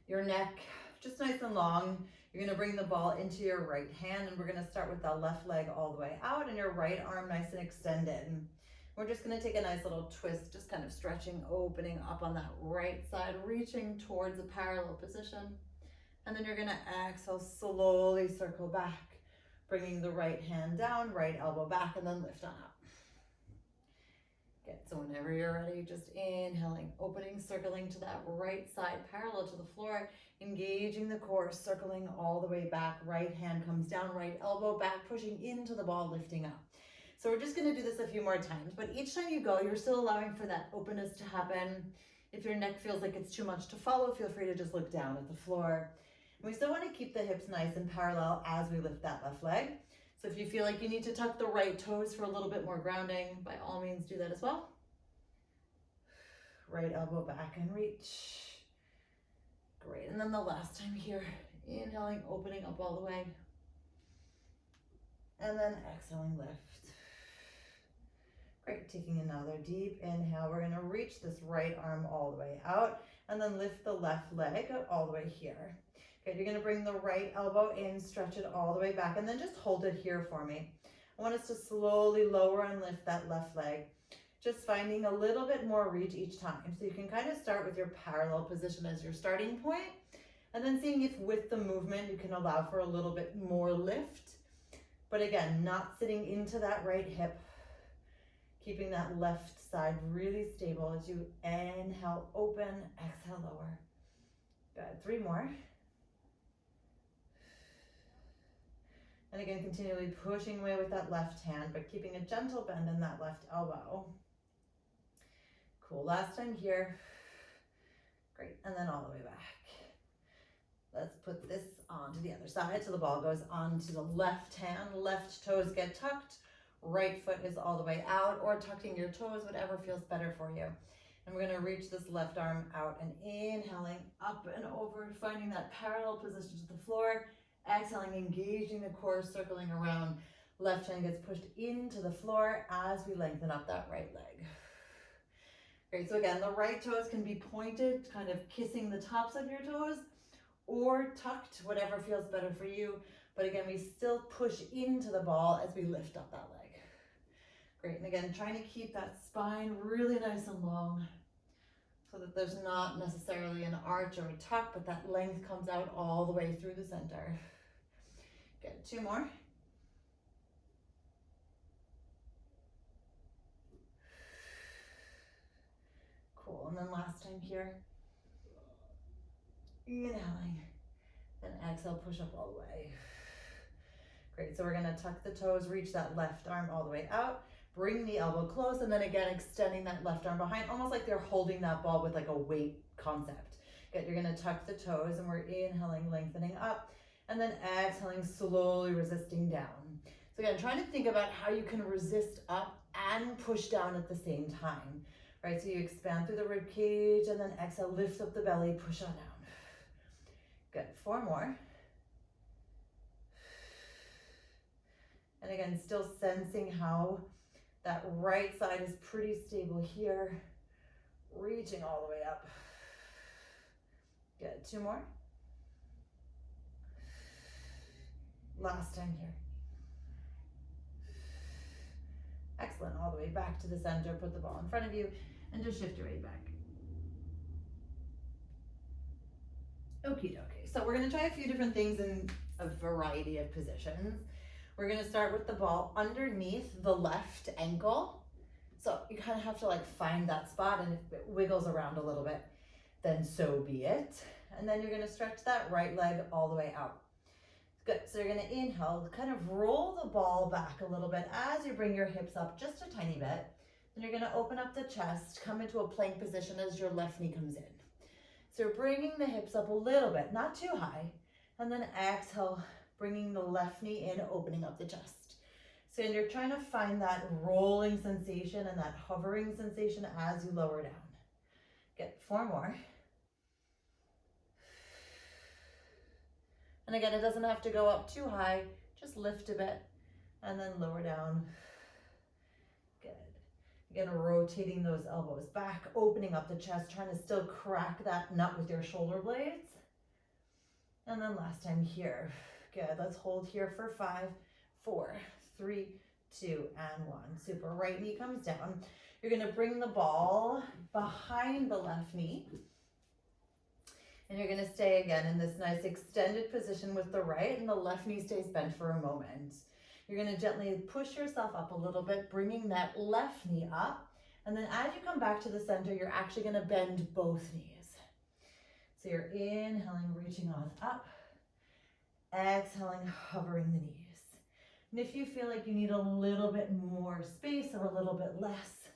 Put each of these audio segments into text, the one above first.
Your neck just nice and long. You're gonna bring the ball into your right hand, and we're gonna start with the left leg all the way out and your right arm nice and extended. We're just gonna take a nice little twist, just kind of stretching, opening up on that right side, reaching towards a parallel position. And then you're gonna exhale, slowly circle back, bringing the right hand down, right elbow back, and then lift on up. Good, so whenever you're ready, just inhaling, opening, circling to that right side, parallel to the floor, engaging the core, circling all the way back, right hand comes down, right elbow back, pushing into the ball, lifting up. So we're just gonna do this a few more times, but each time you go, you're still allowing for that openness to happen. If your neck feels like it's too much to follow, feel free to just look down at the floor. And we still wanna keep the hips nice and parallel as we lift that left leg. So if you feel like you need to tuck the right toes for a little bit more grounding, by all means do that as well. Right elbow back and reach. Great, and then the last time here, inhaling, opening up all the way. And then exhaling, lift. Great, taking another deep inhale. We're gonna reach this right arm all the way out and then lift the left leg all the way here. Good, you're gonna bring the right elbow in, stretch it all the way back, and then just hold it here for me. I want us to slowly lower and lift that left leg, just finding a little bit more reach each time. So you can kind of start with your parallel position as your starting point, and then seeing if with the movement you can allow for a little bit more lift. But again, not sitting into that right hip, keeping that left side really stable as you inhale, open, exhale, lower. Good, 3 more. And again, continually pushing away with that left hand, but keeping a gentle bend in that left elbow. Cool, last time here. Great, and then all the way back. Let's put this onto the other side. So the ball goes onto the left hand, left toes get tucked, right foot is all the way out, or tucking your toes, whatever feels better for you. And we're gonna reach this left arm out and inhaling up and over, finding that parallel position to the floor. Exhaling, engaging the core, circling around. Left hand gets pushed into the floor as we lengthen up that right leg. Great, so again, the right toes can be pointed, kind of kissing the tops of your toes, or tucked, whatever feels better for you. But again, we still push into the ball as we lift up that leg. Great, and again, trying to keep that spine really nice and long so that there's not necessarily an arch or a tuck, but that length comes out all the way through the center. Good, 2 more. Cool, and then last time here. Inhaling, then exhale, push up all the way. Great, so we're gonna tuck the toes, reach that left arm all the way out, bring the elbow close, and then again, extending that left arm behind, almost like they're holding that ball with like a weight concept. Good, you're gonna tuck the toes, and we're inhaling, lengthening up, and then exhaling, slowly resisting down. So again, trying to think about how you can resist up and push down at the same time, right? So you expand through the rib cage, and then exhale, lift up the belly, push on down. Good, 4 more. And again, still sensing how that right side is pretty stable here, reaching all the way up. Good, 2 more. Last time here. Excellent, all the way back to the center, put the ball in front of you, and just shift your weight back. Okie dokie, so we're gonna try a few different things in a variety of positions. We're gonna start with the ball underneath the left ankle. So you kind of have to like find that spot, and if it wiggles around a little bit, then so be it. And then you're gonna stretch that right leg all the way out. Good, so you're gonna inhale, kind of roll the ball back a little bit as you bring your hips up just a tiny bit. Then you're gonna open up the chest, come into a plank position as your left knee comes in. So you're bringing the hips up a little bit, not too high, and then exhale, bringing the left knee in, opening up the chest. So you're trying to find that rolling sensation and that hovering sensation as you lower down. Good, 4 more. And again, it doesn't have to go up too high, just lift a bit and then lower down. Good. Again, rotating those elbows back, opening up the chest, trying to still crack that nut with your shoulder blades. And then last time here. Good, let's hold here for 5, 4, 3, 2, and 1. Super, right knee comes down. You're gonna bring the ball behind the left knee. And you're gonna stay again in this nice extended position with the right, and the left knee stays bent for a moment. You're gonna gently push yourself up a little bit, bringing that left knee up. And then as you come back to the center, you're actually gonna bend both knees. So you're inhaling, reaching on up. Exhaling, hovering the knees. And if you feel like you need a little bit more space or a little bit less,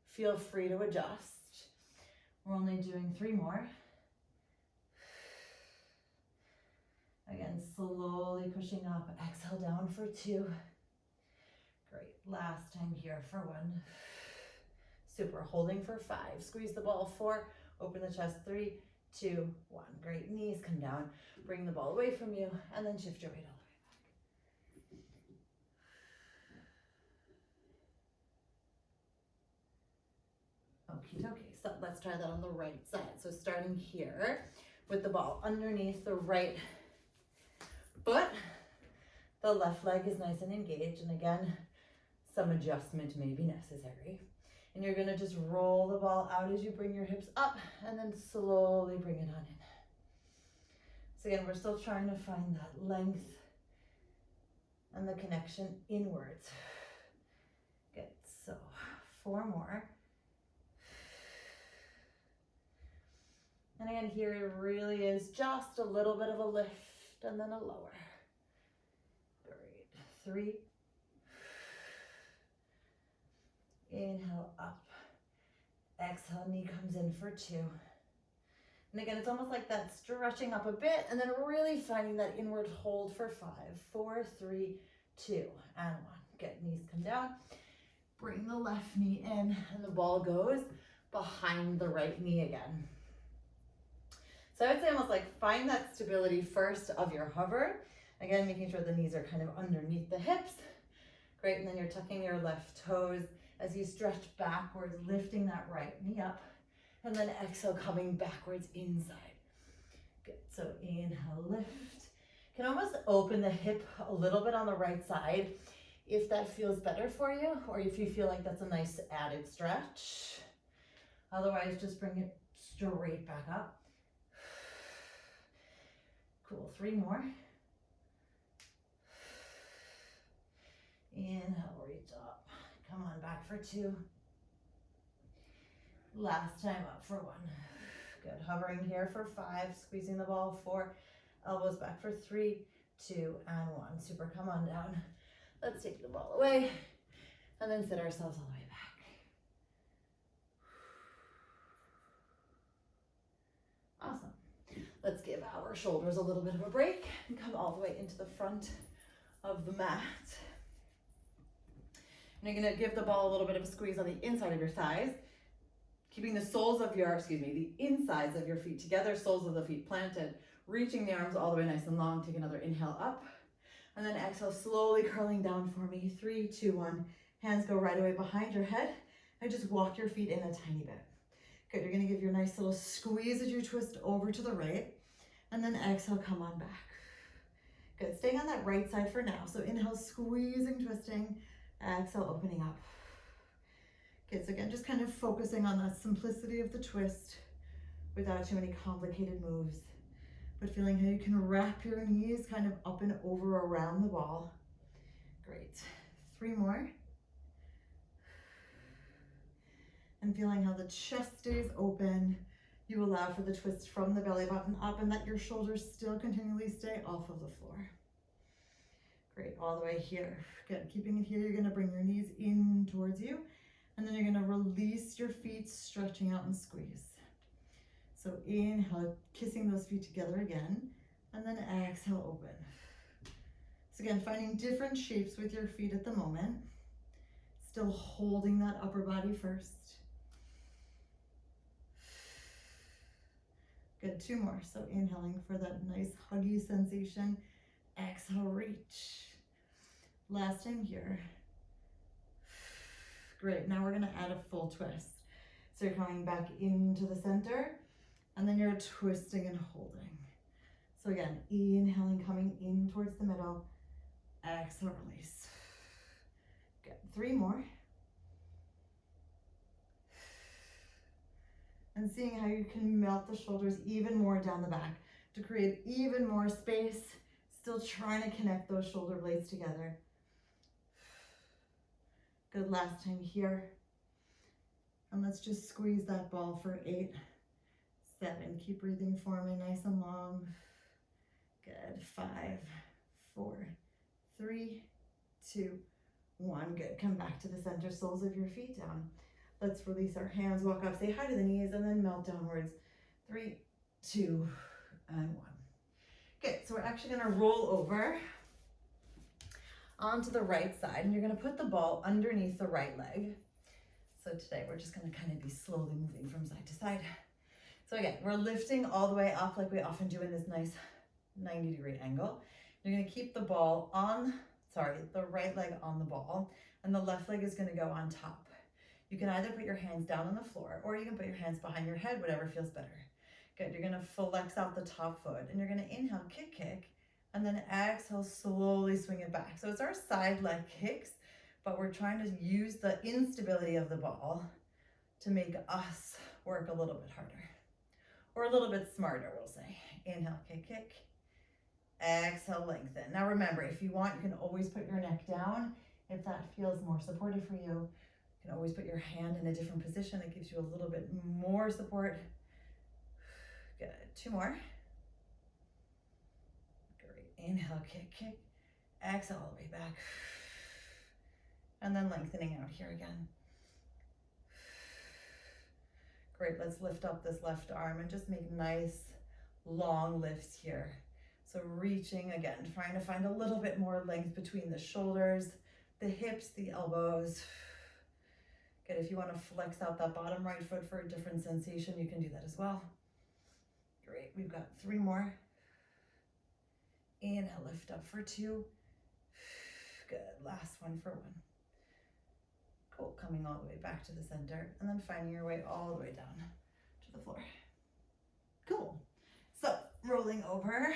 feel free to adjust. We're only doing 3 more. Again, slowly pushing up. Exhale down for 2. Great. Last time here for 1. Super. Holding for 5. Squeeze the ball. 4. Open the chest. 3, 2, 1. Great. Knees come down. Bring the ball away from you, and then shift your weight all the way back. Okie dokie. So let's try that on the right side. So starting here with the ball underneath the right foot. The left leg is nice and engaged, and again, some adjustment may be necessary. And you're gonna just roll the ball out as you bring your hips up, and then slowly bring it on in. So again, we're still trying to find that length and the connection inwards. Good, so 4 more. And again, here it really is just a little bit of a lift and then a lower. Great, 3. Inhale up. Exhale, knee comes in for 2. And again, it's almost like that stretching up a bit and then really finding that inward hold for 5, 4, 3, 2, and 1. Good, knees come down. Bring the left knee in and the ball goes behind the right knee again. So I would say almost like find that stability first of your hover. Again, making sure the knees are kind of underneath the hips. Great, and then you're tucking your left toes as you stretch backwards, lifting that right knee up. And then exhale, coming backwards inside. Good, so inhale, lift. Can almost open the hip a little bit on the right side if that feels better for you, or if you feel like that's a nice added stretch. Otherwise, just bring it straight back up. Cool, 3 more. Inhale, reach up. Come on, back for 2. Last time up for 1. Good, hovering here for 5, squeezing the ball. 4, elbows back for 3, 2, and 1. Super, come on down. Let's take the ball away and then sit ourselves all the way back. Awesome. Let's give our shoulders a little bit of a break and come all the way into the front of the mat. And you're gonna give the ball a little bit of a squeeze on the inside of your thighs, keeping the soles of your, the insides of your feet together, soles of the feet planted, reaching the arms all the way nice and long. Take another inhale up, and then exhale, slowly curling down for me. 3, 2, 1. Hands go right away behind your head, and just walk your feet in a tiny bit. Good, you're gonna give your nice little squeeze as you twist over to the right, and then exhale, come on back. Good, staying on that right side for now. So inhale, squeezing, twisting, exhale, opening up. Good, so again, just kind of focusing on that simplicity of the twist without too many complicated moves, but feeling how you can wrap your knees kind of up and over around the ball. Great, 3 more. And feeling how the chest stays open. You allow for the twist from the belly button up and that your shoulders still continually stay off of the floor. Great, all the way here. Good, keeping it here, you're gonna bring your knees in towards you, and then you're gonna release your feet, stretching out and squeeze. So inhale, kissing those feet together again, and then exhale, open. So again, finding different shapes with your feet at the moment, still holding that upper body first. Good, 2 more. So inhaling for that nice huggy sensation. Exhale, reach. Last time here. Great, now we're gonna add a full twist. So you're coming back into the center, and then you're twisting and holding. So again, inhaling, coming in towards the middle. Exhale, release. Good. 3 more. And seeing how you can melt the shoulders even more down the back to create even more space. Still trying to connect those shoulder blades together. Good, last time here. And let's just squeeze that ball for 8, 7. Keep breathing for me, nice and long. Good, 5, 4, 3, 2, 1. Good, come back to the center, soles of your feet down. Let's release our hands, walk up, say hi to the knees, and then melt downwards. 3, 2, and 1. Good, so we're actually gonna roll over onto the right side, and you're gonna put the ball underneath the right leg. So today we're just gonna kind of be slowly moving from side to side. So again, we're lifting all the way up like we often do in this nice 90-degree angle. You're gonna keep the ball on, the right leg on the ball, and the left leg is gonna go on top. You can either put your hands down on the floor or you can put your hands behind your head, whatever feels better. Good, you're gonna flex out the top foot and you're gonna inhale, kick, kick, and then exhale, slowly swing it back. So it's our side leg kicks, but we're trying to use the instability of the ball to make us work a little bit harder or a little bit smarter, we'll say. Inhale, kick, kick, exhale, lengthen. Now remember, if you want, you can always put your neck down. If that feels more supportive for you, you can always put your hand in a different position. It gives you a little bit more support. Good, 2 more. Great, inhale, kick, kick, exhale all the way back. And then lengthening out here again. Great, let's lift up this left arm and just make nice long lifts here. So reaching again, trying to find a little bit more length between the shoulders, the hips, the elbows. Good, if you want to flex out that bottom right foot for a different sensation, you can do that as well. Great, we've got 3 more. Inhale, lift up for 2. Good, last one for 1. Cool, coming all the way back to the center and then finding your way all the way down to the floor. Cool, so rolling over.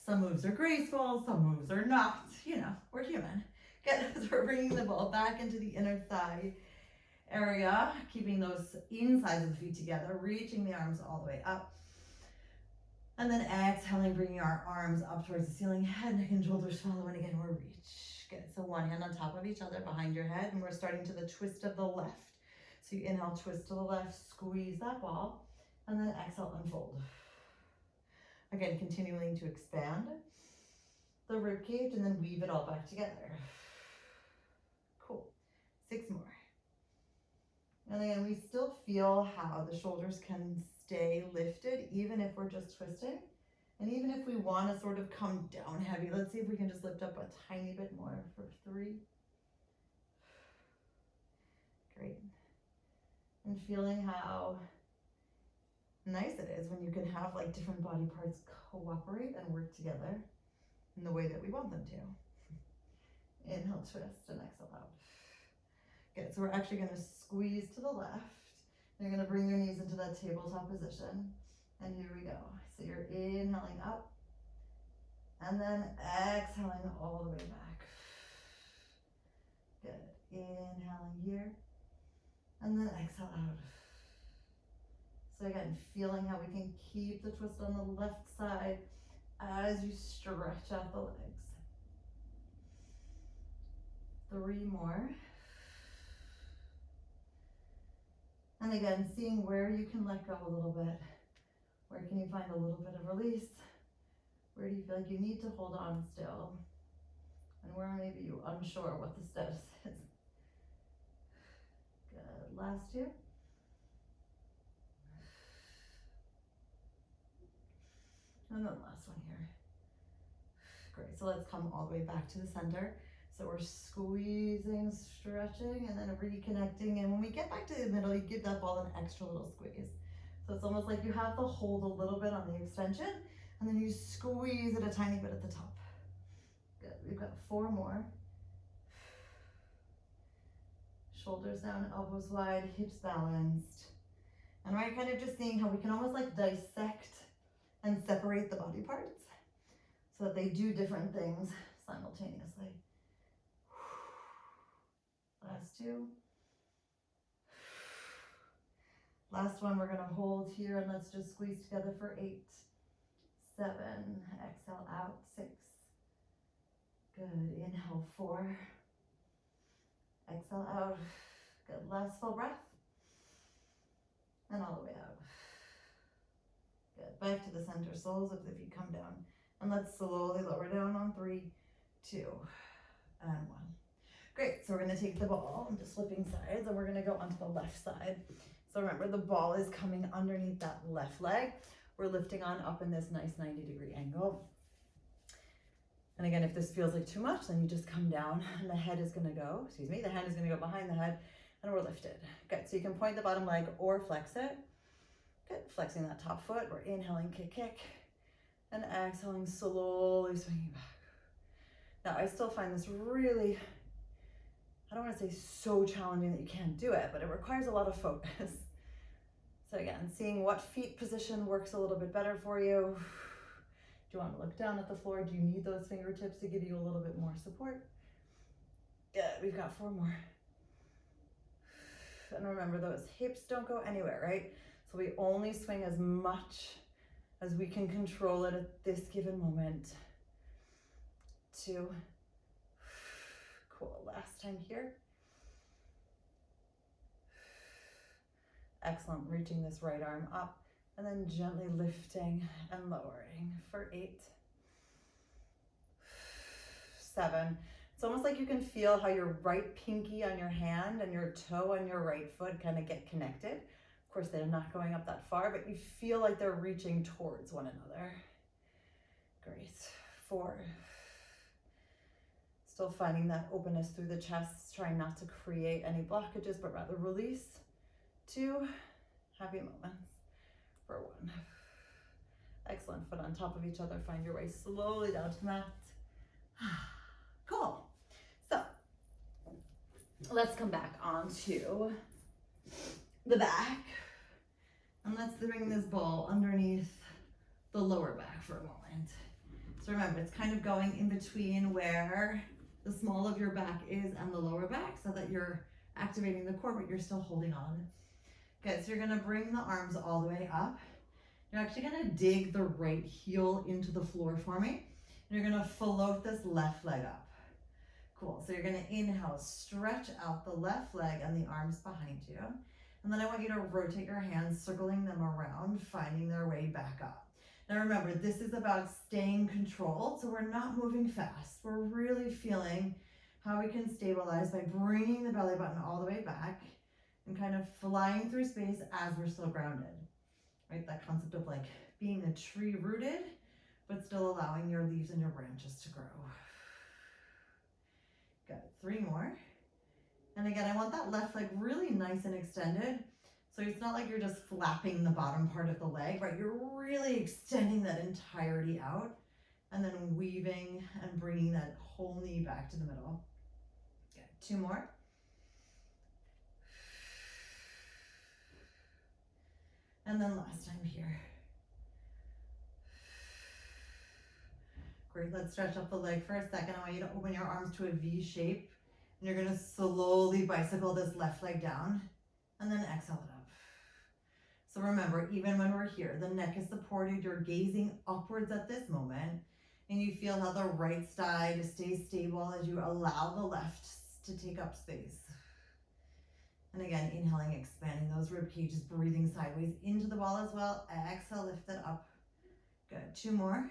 Some moves are graceful, some moves are not, you know, we're human. Good, so we're bringing the ball back into the inner thigh area, keeping those insides of the feet together, reaching the arms all the way up. And then exhaling, bringing our arms up towards the ceiling, head, neck, and shoulders follow, and again, we're reach. Good, so one hand on top of each other behind your head, and we're starting to the twist of the left. So you inhale, twist to the left, squeeze that ball, and then exhale, unfold. Again, continuing to expand the rib cage and then weave it all back together. Cool, 6 more. And again, we still feel how the shoulders can stay lifted even if we're just twisting. And even if we want to sort of come down heavy, let's see if we can just lift up a tiny bit more for 3. Great. And feeling how nice it is when you can have like different body parts cooperate and work together in the way that we want them to. Inhale, twist, and exhale out. Good, so we're actually going to squeeze to the left. You're going to bring your knees into that tabletop position. And here we go. So you're inhaling up. And then exhaling all the way back. Good. Inhaling here. And then exhale out. So again, feeling how we can keep the twist on the left side as you stretch out the legs. 3 more. And again, seeing where you can let go a little bit. Where can you find a little bit of release? Where do you feel like you need to hold on still? And where maybe you're unsure what the status is. Good, last 2. And then last one here. Great, so let's come all the way back to the center. So we're squeezing, stretching, and then reconnecting. And when we get back to the middle, you give that ball an extra little squeeze. So it's almost like you have to hold a little bit on the extension, and then you squeeze it a tiny bit at the top. Good, we've got 4 more. Shoulders down, elbows wide, hips balanced. And we're kind of just seeing how we can almost like dissect separate the body parts so that they do different things simultaneously. Last two. Last one, we're gonna hold here and let's just squeeze together for 8, 7, exhale out, 6. Good, inhale 4, exhale out. Good, last full breath. And all the way out. Good, back to the center, soles of the feet come down. And let's slowly lower down on 3, 2, and 1. Great, so we're gonna take the ball, I'm just flipping sides, and we're gonna go onto the left side. So remember, the ball is coming underneath that left leg. We're lifting on up in this nice 90-degree angle. And again, if this feels like too much, then you just come down and the head is gonna go, the hand is gonna go behind the head and we're lifted. Good, so you can point the bottom leg or flex it. Good, flexing that top foot. We're inhaling, kick, kick, and exhaling, slowly swinging back. Now, I still find this really, I don't want to say so challenging that you can't do it, but it requires a lot of focus. So again, seeing what feet position works a little bit better for you. Do you want to look down at the floor? Do you need those fingertips to give you a little bit more support? Good, we've got 4 more. And remember, those hips don't go anywhere, right? So we only swing as much as we can control it at this given moment. 2. Cool, last time here. Excellent, reaching this right arm up and then gently lifting and lowering for 8, 7. It's almost like you can feel how your right pinky on your hand and your toe on your right foot kind of get connected. Of course, they're not going up that far, but you feel like they're reaching towards one another. Great, 4. Still finding that openness through the chest, trying not to create any blockages, but rather release. 2, happy moments for 1. Excellent, foot on top of each other, find your way slowly down to the mat. Cool. So let's come back onto the back and let's bring this ball underneath the lower back for a moment. So remember, it's kind of going in between where the small of your back is and the lower back so that you're activating the core, but you're still holding on. Good, so you're gonna bring the arms all the way up. You're actually gonna dig the right heel into the floor for me. And you're gonna float this left leg up. Cool, so you're gonna inhale, stretch out the left leg and the arms behind you. And then I want you to rotate your hands, circling them around, finding their way back up. Now remember, this is about staying controlled, so we're not moving fast. We're really feeling how we can stabilize by bringing the belly button all the way back and kind of flying through space as we're still grounded, right? That concept of like being a tree rooted, but still allowing your leaves and your branches to grow. Good, 3 more. And again, I want that left leg really nice and extended. So it's not like you're just flapping the bottom part of the leg, right? You're really extending that entirety out and then weaving and bringing that whole knee back to the middle. Good, 2 more. And then last time here. Great, let's stretch up the leg for a second. I want you to open your arms to a V shape. And you're gonna slowly bicycle this left leg down and then exhale it up. So remember, even when we're here, the neck is supported, you're gazing upwards at this moment, and you feel how the right side stays stable as you allow the left to take up space. And again, inhaling, expanding those rib cages, breathing sideways into the ball as well. Exhale, lift it up. Good, 2 more.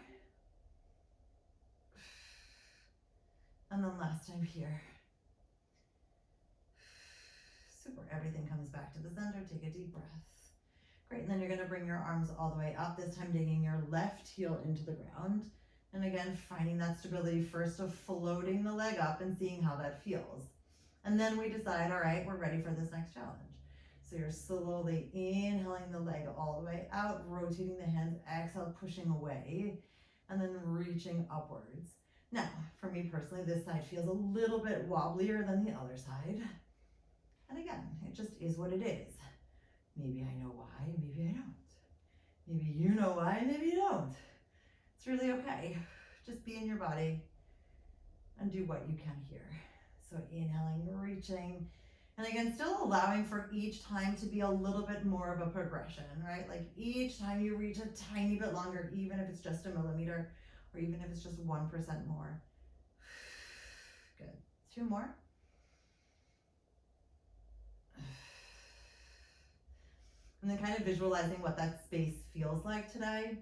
And then last time here. Super, everything comes back to the center. Take a deep breath. Great, and then you're gonna bring your arms all the way up, this time digging your left heel into the ground. And again, finding that stability first of floating the leg up and seeing how that feels. And then we decide, all right, we're ready for this next challenge. So you're slowly inhaling the leg all the way out, rotating the hands, exhale, pushing away, and then reaching upwards. Now, for me personally, this side feels a little bit wobblier than the other side. And again, it just is what it is. Maybe I know why, maybe I don't. Maybe you know why, maybe you don't. It's really okay. Just be in your body and do what you can here. So inhaling, reaching, and again, still allowing for each time to be a little bit more of a progression, right? Like each time you reach a tiny bit longer, even if it's just a millimeter, or even if it's just 1% more. Good. 2 more. And then kind of visualizing what that space feels like today,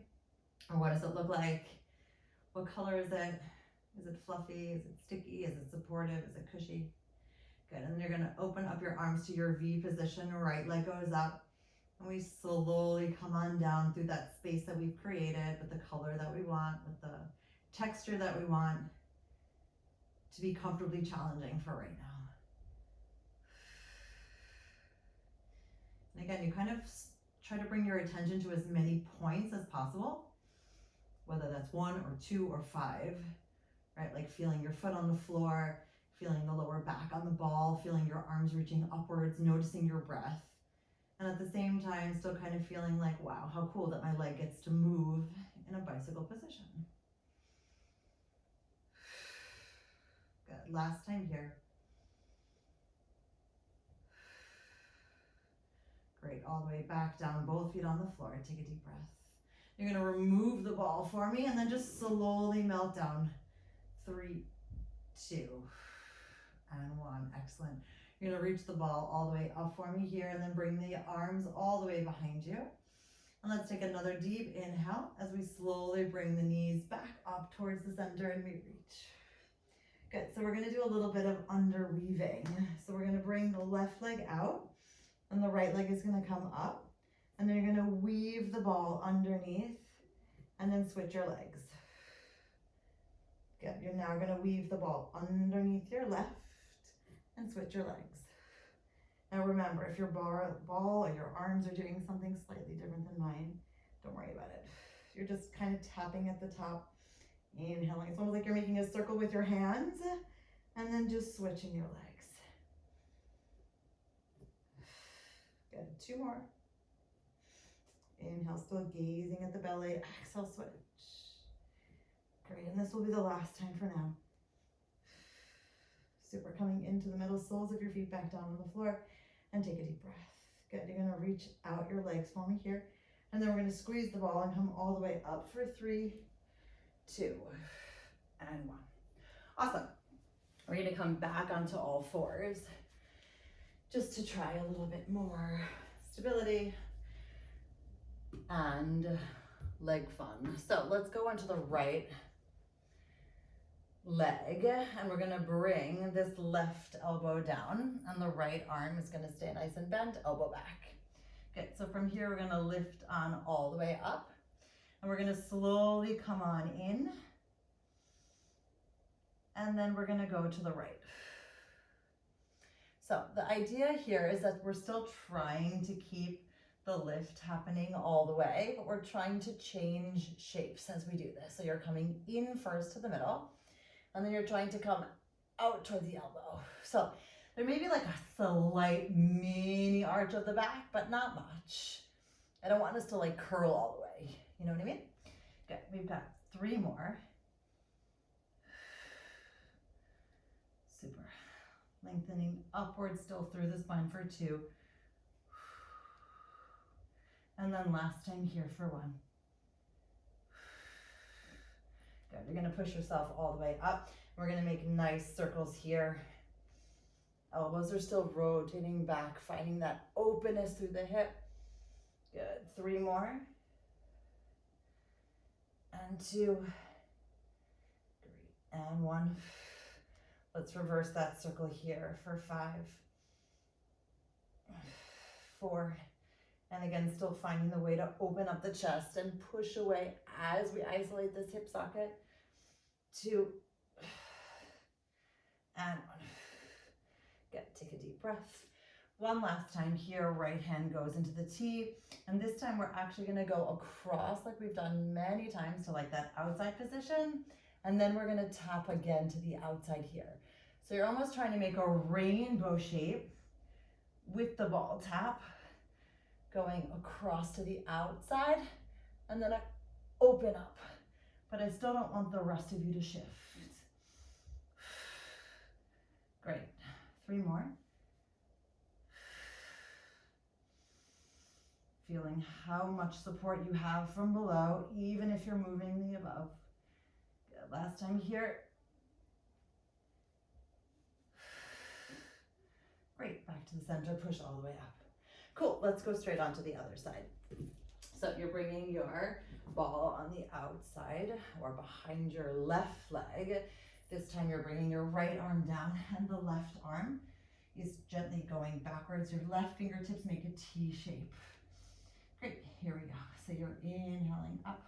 or what does it look like? What color is it? Is it fluffy? Is it sticky? Is it supportive? Is it cushy? Good, and then you're gonna open up your arms to your V position, right leg goes up, and we slowly come on down through that space that we've created with the color that we want, with the texture that we want to be comfortably challenging for right now. And again, you kind of try to bring your attention to as many points as possible, whether that's 1 or 2 or 5, right? Like feeling your foot on the floor, feeling the lower back on the ball, feeling your arms reaching upwards, noticing your breath. And at the same time, still kind of feeling like, wow, how cool that my leg gets to move in a bicycle position. Good, last time here. Great, all the way back down, both feet on the floor. Take a deep breath. You're gonna remove the ball for me and then just slowly melt down. 3, 2, and 1, excellent. You're gonna reach the ball all the way up for me here and then bring the arms all the way behind you. And let's take another deep inhale as we slowly bring the knees back up towards the center and we reach. Good, so we're gonna do a little bit of underweaving. So we're gonna bring the left leg out and the right leg is gonna come up. And then you're gonna weave the ball underneath and then switch your legs. Good, you're now gonna weave the ball underneath your left and switch your legs. Now remember, if your ball or your arms are doing something slightly different than mine, don't worry about it. You're just kind of tapping at the top, inhaling. It's almost like you're making a circle with your hands and then just switching your legs. Good, 2 more. Inhale, still gazing at the belly. Exhale, switch. Great, and this will be the last time for now. Super, coming into the middle, soles of your feet back down on the floor, and take a deep breath. Good, you're gonna reach out your legs for me here, and then we're gonna squeeze the ball and come all the way up for 3, 2, and 1. Awesome. We're gonna come back onto all fours, just to try a little bit more stability and leg fun. So let's go onto the right leg and we're gonna bring this left elbow down and the right arm is gonna stay nice and bent, elbow back. Good, so from here we're gonna lift on all the way up and we're gonna slowly come on in and then we're gonna go to the right. So the idea here is that we're still trying to keep the lift happening all the way, but we're trying to change shapes as we do this. So you're coming in first to the middle, and then you're trying to come out toward the elbow. So there may be like a slight mini arch of the back, but not much. I don't want us to like curl all the way. You know what I mean? Good, we've got 3 more. Super. Lengthening upwards still through the spine for 2. And then last time here for 1. Good, you're gonna push yourself all the way up. We're gonna make nice circles here. Elbows are still rotating back, finding that openness through the hip. Good, 3 more. And 2. Great, and 1. Let's reverse that circle here for 5. 4. And again, still finding the way to open up the chest and push away as we isolate this hip socket. 2, and 1. Good, take a deep breath. One last time here, right hand goes into the T, and this time we're actually gonna go across like we've done many times to like that outside position, and then we're gonna tap again to the outside here. So you're almost trying to make a rainbow shape with the ball tap, going across to the outside and then open up but I still don't want the rest of you to shift. Great. 3 more. Feeling how much support you have from below, even if you're moving the above. Good. Last time here. Great. Back to the center. Push all the way up. Cool. Let's go straight on to the other side. So you're bringing your ball on the outside or behind your left leg. This time you're bringing your right arm down and the left arm is gently going backwards. Your left fingertips make a T shape. Great, here we go. So you're inhaling up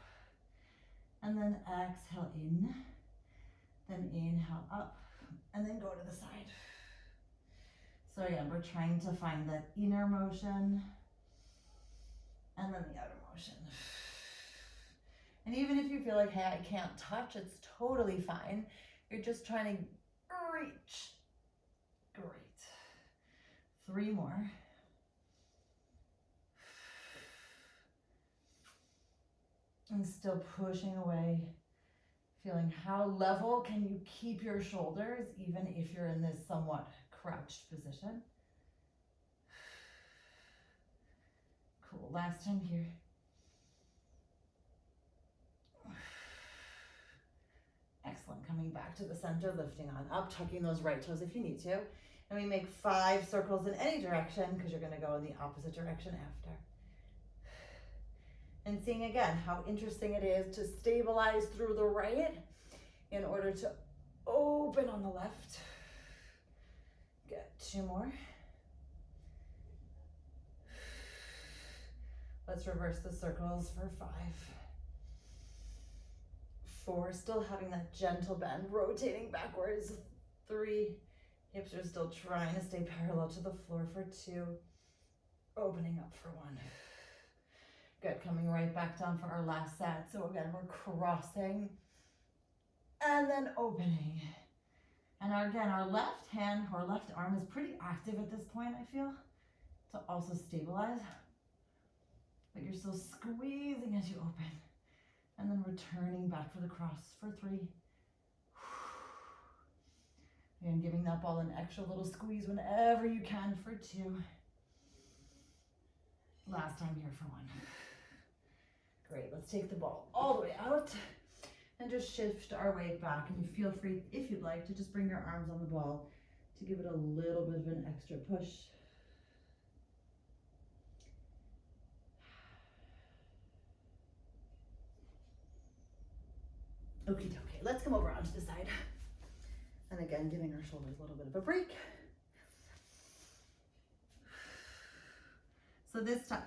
and then exhale in, then inhale up and then go to the side. So again, we're trying to find that inner motion and then the outer motion. And even if you feel like, hey, I can't touch, it's totally fine. You're just trying to reach. Great. 3 more. And still pushing away, feeling how level can you keep your shoulders even if you're in this somewhat crouched position. Cool, last time here. Excellent, coming back to the center, lifting on up, tucking those right toes if you need to. And we make 5 circles in any direction because you're gonna go in the opposite direction after. And seeing again how interesting it is to stabilize through the right in order to open on the left. Good, 2 more. Let's reverse the circles for 5. 4, still having that gentle bend, rotating backwards. 3, hips are still trying to stay parallel to the floor for 2, opening up for 1. Good, coming right back down for our last set. So again, we're crossing and then opening. And our left hand or left arm is pretty active at this point, I feel, to also stabilize. But you're still squeezing as you open. And then returning back for the cross for 3. And giving that ball an extra little squeeze whenever you can for 2. Last time here for 1. Great, let's take the ball all the way out and just shift our way back. And you feel free, if you'd like, to just bring your arms on the ball to give it a little bit of an extra push. Okie dokie, let's come over onto the side. And again, giving our shoulders a little bit of a break. So this time,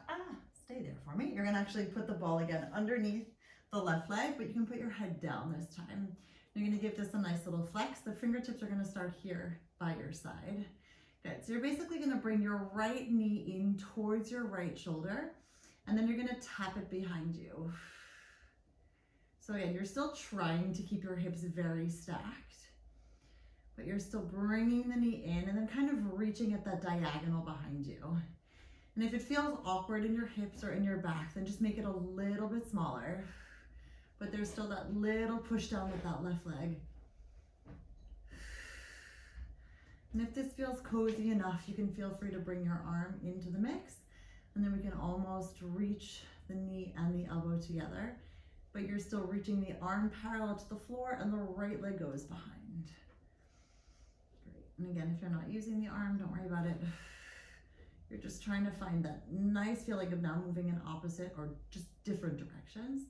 stay there for me. You're gonna actually put the ball again underneath the left leg, but you can put your head down this time. You're gonna give this a nice little flex. The fingertips are gonna start here by your side. Good, so you're basically gonna bring your right knee in towards your right shoulder, and then you're gonna tap it behind you. So again, you're still trying to keep your hips very stacked, but you're still bringing the knee in and then kind of reaching at that diagonal behind you. And if it feels awkward in your hips or in your back, then just make it a little bit smaller. But there's still that little push down with that left leg. And if this feels cozy enough, you can feel free to bring your arm into the mix. And then we can almost reach the knee and the elbow together. But you're still reaching the arm parallel to the floor and the right leg goes behind. Great. And again, if you're not using the arm, don't worry about it. You're just trying to find that nice feeling of now moving in opposite or just different directions.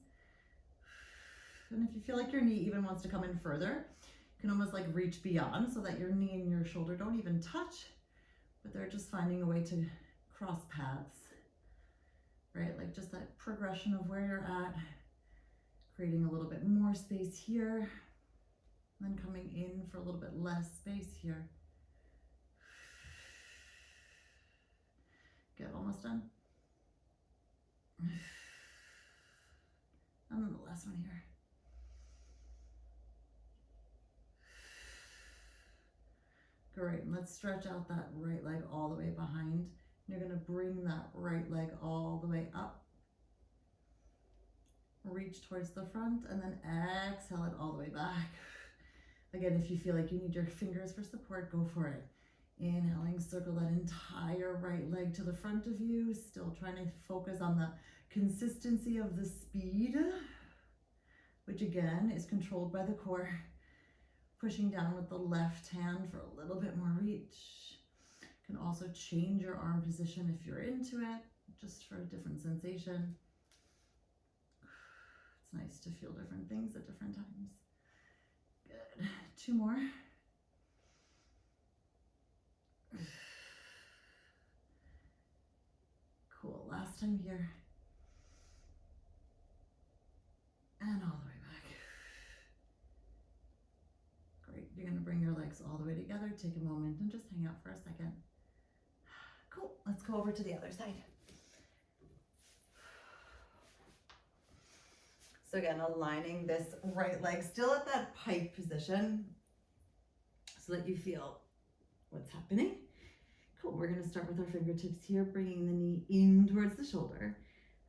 And if you feel like your knee even wants to come in further, you can almost like reach beyond so that your knee and your shoulder don't even touch, but they're just finding a way to cross paths, right? Like just that progression of where you're at, creating a little bit more space here, and then coming in for a little bit less space here. Good, almost done. And then the last one here. Great, and let's stretch out that right leg all the way behind. You're gonna bring that right leg all the way up. reach towards the front, and then exhale it all the way back. Again, if you feel like you need your fingers for support, go for it. Inhaling, circle that entire right leg to the front of you, still trying to focus on the consistency of the speed, which again is controlled by the core. Pushing down with the left hand for a little bit more reach. You can also change your arm position if you're into it, just for a different sensation. It's nice to feel different things at different times. Good. 2 more. Cool. Last time here. And all the way back. Great. You're going to bring your legs all the way together. Take a moment and just hang out for a second. Cool. Let's go over to the other side. So again, aligning this right leg still at that pike position so that you feel what's happening. Cool. We're going to start with our fingertips here, bringing the knee in towards the shoulder.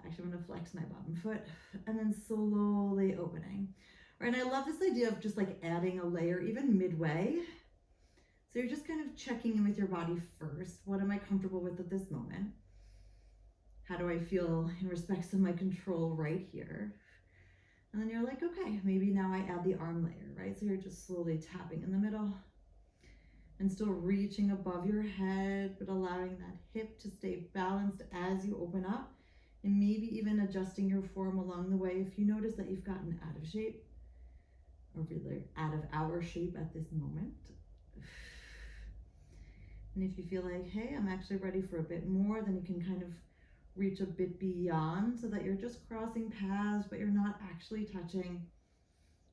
Actually, I'm going to flex my bottom foot and then slowly opening. Right, and I love this idea of just like adding a layer even midway. So you're just kind of checking in with your body first. What am I comfortable with at this moment? How do I feel in respect of my control right here? And then you're like, okay, maybe now I add the arm layer, right? So you're just slowly tapping in the middle and still reaching above your head, but allowing that hip to stay balanced as you open up, and maybe even adjusting your form along the way if you notice that you've gotten out of shape, or really out of our shape at this moment. And if you feel like, hey, I'm actually ready for a bit more, then you can kind of reach a bit beyond so that you're just crossing paths, but you're not actually touching,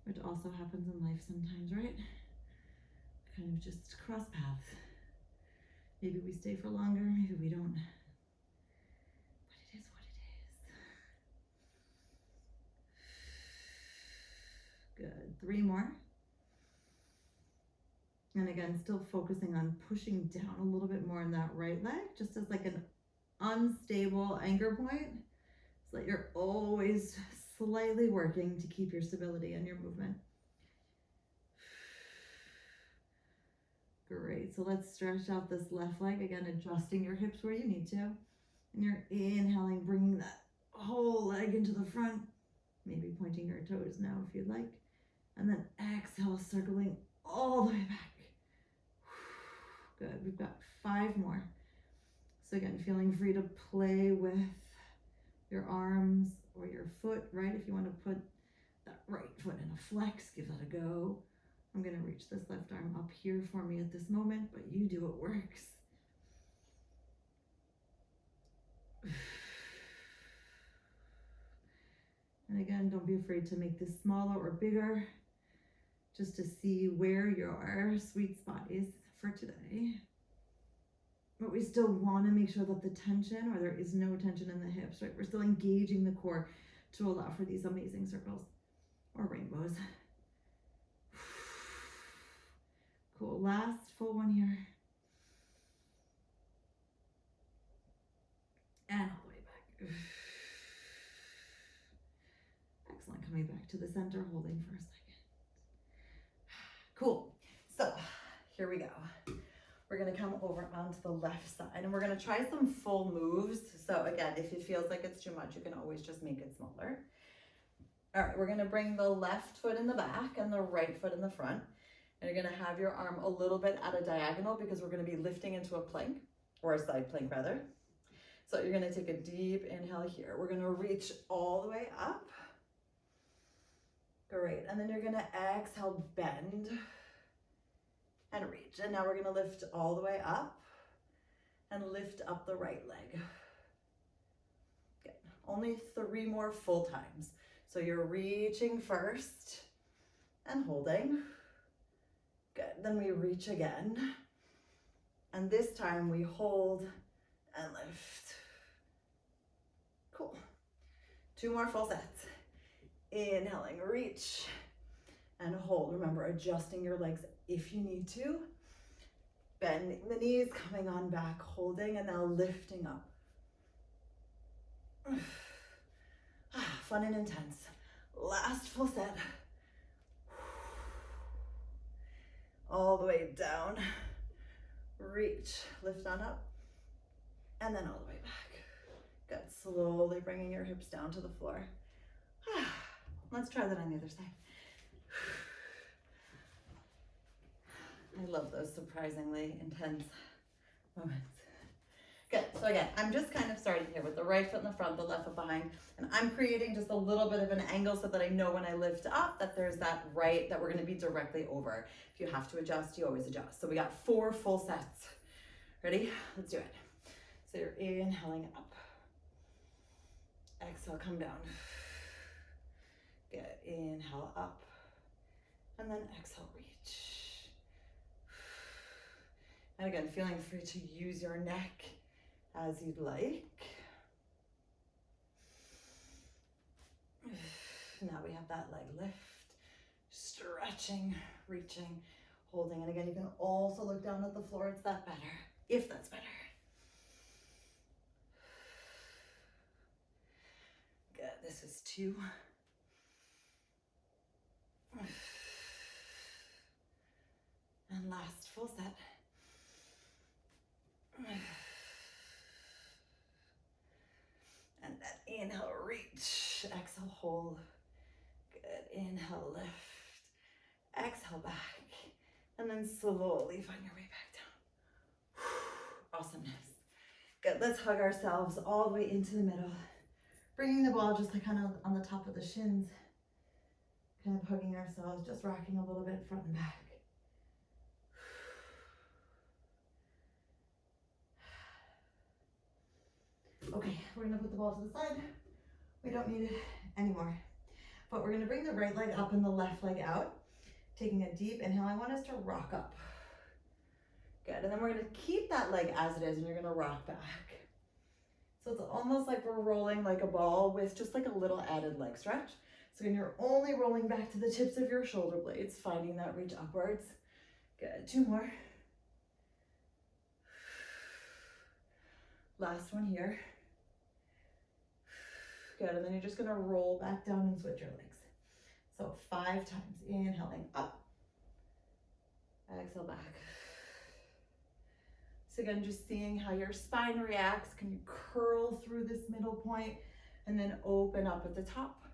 which also happens in life sometimes, right? Kind of just cross paths. Maybe we stay for longer, maybe we don't. But it is what it is. Good. 3 more. And again, still focusing on pushing down a little bit more in that right leg, just as like an unstable anchor point, so that you're always slightly working to keep your stability and your movement. Great, so let's stretch out this left leg, again, adjusting your hips where you need to. And you're inhaling, bringing that whole leg into the front, maybe pointing your toes now if you'd like. And then exhale, circling all the way back. Good, we've got 5 more. So again, feeling free to play with your arms or your foot, right? If you want to put that right foot in a flex, give that a go. I'm going to reach this left arm up here for me at this moment, but you do what works. And again, don't be afraid to make this smaller or bigger, just to see where your sweet spot is for today. But we still want to make sure that the tension, or there is no tension in the hips, right? We're still engaging the core to allow for these amazing circles or rainbows. Cool, last full one here. And all the way back. Excellent, coming back to the center, holding for a second. Cool, so here we go. We're gonna come over onto the left side and we're gonna try some full moves. So again, if it feels like it's too much, you can always just make it smaller. All right, we're gonna bring the left foot in the back and the right foot in the front. And you're gonna have your arm a little bit at a diagonal because we're gonna be lifting into a plank, or a side plank rather. So you're gonna take a deep inhale here. We're gonna reach all the way up. Great, and then you're gonna exhale, bend and reach. And now we're gonna lift all the way up and lift up the right leg. Good, only 3 more full times. So you're reaching first and holding. Good, then we reach again. And this time we hold and lift. Cool. 2 more full sets. Inhaling, reach and hold. Remember, adjusting your legs if you need to. Bending the knees, coming on back, holding, and now lifting up. Fun and intense. Last full set. All the way down. Reach, lift on up, and then all the way back. Good, slowly bringing your hips down to the floor. Let's try that on the other side. I love those surprisingly intense moments. Good, so again, I'm just kind of starting here with the right foot in the front, the left foot behind, and I'm creating just a little bit of an angle so that I know when I lift up that there's that right that we're gonna be directly over. If you have to adjust, you always adjust. So we got 4 full sets. Ready? Let's do it. So you're inhaling up. Exhale, come down. Good, inhale up. And then exhale, reach. And again, feeling free to use your neck as you'd like. Now we have that leg lift, stretching, reaching, holding. And again, you can also look down at the floor. It's that better, if that's better. Good, this is 2. And last full set. And that inhale, reach. Exhale, hold. Good, inhale, lift. Exhale, back. And then slowly find your way back down. Awesomeness. Good, let's hug ourselves all the way into the middle. Bringing the ball just like kind of on the top of the shins. Kind of hugging ourselves, just rocking a little bit front and back. Okay, we're gonna put the ball to the side. We don't need it anymore. But we're gonna bring the right leg up and the left leg out. Taking a deep inhale, I want us to rock up. Good, and then we're gonna keep that leg as it is and you're gonna rock back. So it's almost like we're rolling like a ball with just like a little added leg stretch. So when you're only rolling back to the tips of your shoulder blades, finding that reach upwards. Good, 2 more. Last one here. Good, and then you're just gonna roll back down and switch your legs. So 5 times, inhaling up, exhale back. So again, just seeing how your spine reacts. Can you curl through this middle point and then open up at the top?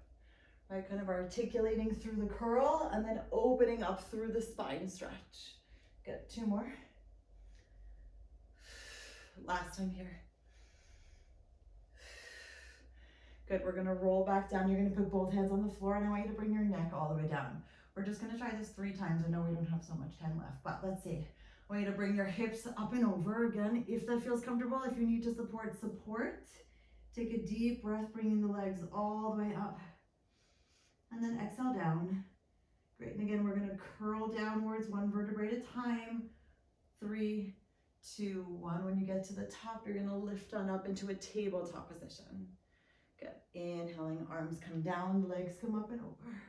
Right, kind of articulating through the curl and then opening up through the spine stretch. Good, 2 more. Last time here. Good, we're gonna roll back down. You're gonna put both hands on the floor and I want you to bring your neck all the way down. We're just gonna try this 3 times. I know we don't have so much time left, but let's see. I want you to bring your hips up and over again. If that feels comfortable, if you need to support. Take a deep breath, bringing the legs all the way up. And then exhale down. Great, and again, we're gonna curl downwards 1 vertebrae at a time. 3, 2, 1. When you get to the top, you're gonna lift on up into a tabletop position. Good, inhaling, arms come down, legs come up and over.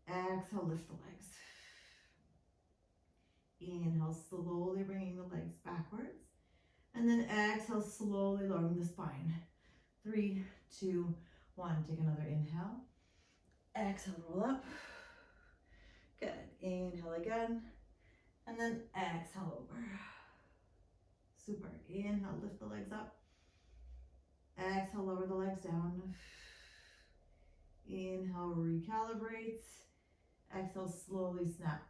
Exhale, lift the legs. Inhale, slowly bringing the legs backwards. And then exhale, slowly lowering the spine. 3, 2, 1. Take another inhale. Exhale, roll up. Good, inhale again. And then exhale over. Super, inhale, lift the legs up. Exhale, lower the legs down. Inhale, recalibrate. Exhale, slowly snap.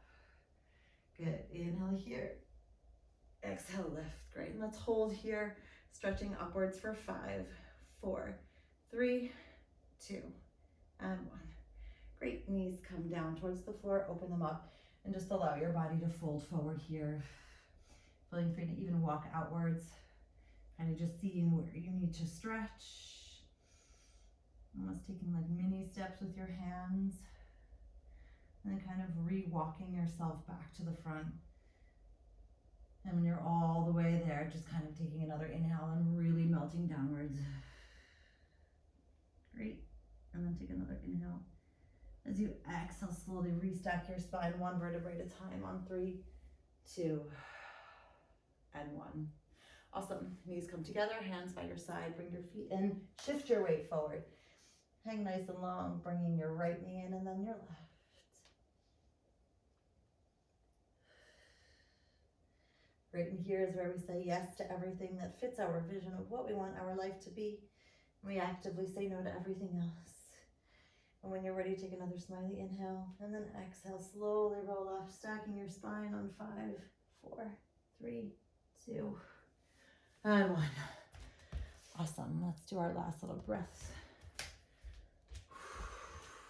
Good, inhale here. Exhale, lift, great. And let's hold here, stretching upwards for 5, 4, 3, 2, and 1. Great, knees come down towards the floor, open them up, and just allow your body to fold forward here. Feeling free to even walk outwards, kind of just seeing where you need to stretch. Almost taking like mini steps with your hands. And then kind of re-walking yourself back to the front. And when you're all the way there, just kind of taking another inhale and really melting downwards. Great. And then take another inhale. As you exhale, slowly restack your spine 1 vertebrae at a time on 3, 2, and 1. Awesome. Knees come together, hands by your side, bring your feet in, shift your weight forward. Hang nice and long, bringing your right knee in and then your left. Right in here is where we say yes to everything that fits our vision of what we want our life to be. And we actively say no to everything else. And when you're ready, take another smiley inhale and then exhale. Slowly roll off, stacking your spine on 5, 4, 3, 2, and 1. Awesome. Let's do our last little breath.